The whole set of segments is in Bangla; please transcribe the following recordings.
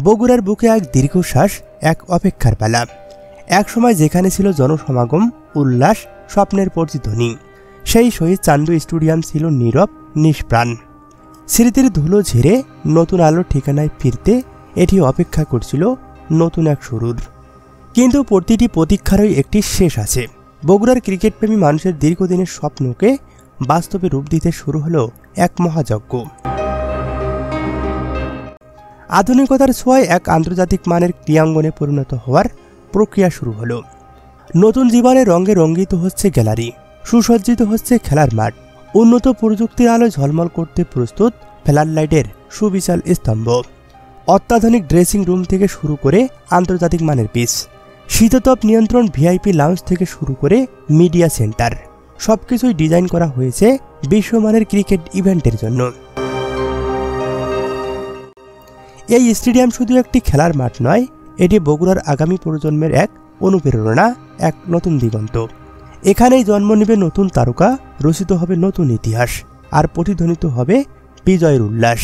বগুড়ার বুকে এক দীর্ঘশ্বাস, এক অপেক্ষার বেলা। এক সময় যেখানে ছিল জনসমাগম, উল্লাস, স্বপ্নের প্রতিধ্বনি, সেই শহীদ চান্দু স্টেডিয়াম ছিল নীরব, নিষ্প্রাণ। স্মৃতির ধুলো ঝেড়ে নতুন আলোর ঠিকানায় ফিরতে এটি অপেক্ষা করছিল নতুন এক শুরুর। কিন্তু প্রতিটি প্রতীক্ষারই একটি শেষ আছে। বগুড়ার ক্রিকেটপ্রেমী মানুষের দীর্ঘদিনের স্বপ্নকে বাস্তবে রূপ দিতে শুরু হলো এক মহাযজ্ঞ। আধুনিকতার ছোঁয়ায় এক আন্তর্জাতিক মানের ক্রীড়াঙ্গনে পরিণত হওয়ার প্রক্রিয়া শুরু হলো। নতুন জীবনের রঙে রঙ্গিত হচ্ছে গ্যালারি, সুসজ্জিত হচ্ছে খেলার মাঠ, উন্নত প্রযুক্তির আলোয় ঝলমল করতে প্রস্তুত ফ্লাড লাইটের সুবিশাল স্তম্ভ, অত্যাধুনিক ড্রেসিং রুম থেকে শুরু করে আন্তর্জাতিক মানের পিচ, শীততাপ নিয়ন্ত্রণ ভিআইপি লাউঞ্জ থেকে শুরু করে মিডিয়া সেন্টার, সবকিছুই ডিজাইন করা হয়েছে বিশ্বমানের ক্রিকেট ইভেন্টের জন্য। এই স্টেডিয়াম শুধু একটি খেলার মাঠ নয়, এটি বগুড়ার আগামী প্রজন্মের এক অনুপ্রেরণা, এক নতুন দিগন্ত। এখানেই জন্ম নেবে নতুন তারকা, রচিত হবে নতুন ইতিহাস, আর প্রতিধ্বনিত হবে বিজয়ের উল্লাস।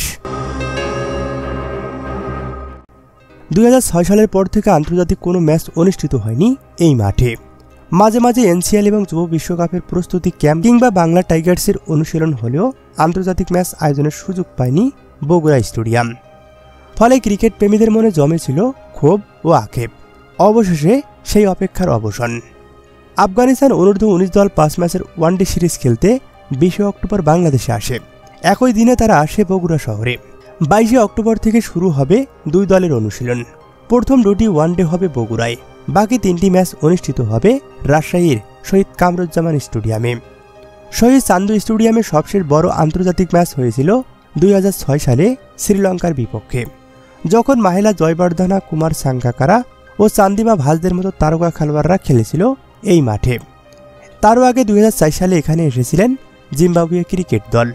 2006 সালের পর থেকে আন্তর্জাতিক কোনো ম্যাচ অনুষ্ঠিত হয়নি এই মাঠে। মাঝে মাঝে এনসিএল এবং যুব বিশ্বকাপের প্রস্তুতি ক্যাম্প কিংবা বাংলা টাইগার্সের অনুশীলন হলেও আন্তর্জাতিক ম্যাচ আয়োজনের সুযোগ পায়নি বগুড়া স্টেডিয়াম। ফলে ক্রিকেট প্রেমীদের মনে জমেছিল ক্ষোভ ও আক্ষেপ। অবশেষে সেই অপেক্ষার অবসান। আফগানিস্তান অনূর্ধ্ব-19 দল 5 ম্যাচের ওয়ানডে সিরিজ খেলতে 20 অক্টোবর বাংলাদেশে আসে। একই দিনে তারা আসে বগুড়া শহরে। 22 অক্টোবর থেকে শুরু হবে 2 দলের অনুশীলন। প্রথম 2টি ওয়ানডে হবে বগুড়ায়, বাকি 3টি ম্যাচ অনুষ্ঠিত হবে রাজশাহীর শহীদ কামরুজ্জামান স্টেডিয়ামে। শহীদ চান্দু স্টেডিয়ামে সবচেয়ে বড় আন্তর্জাতিক ম্যাচ হয়েছিল 2006 সালে শ্রীলঙ্কার বিপক্ষে, যখন মাহিলা জয়বর্ধনা, কুমার সাঙ্গাকারা ও চান্দিমা ভাসদের মতো তারকা খেলোয়াড়রা খেলেছিল এই মাঠে। তারও আগে 2004 সালে এখানে এসেছিলেন জিম্বাবুয়ে ক্রিকেট দল।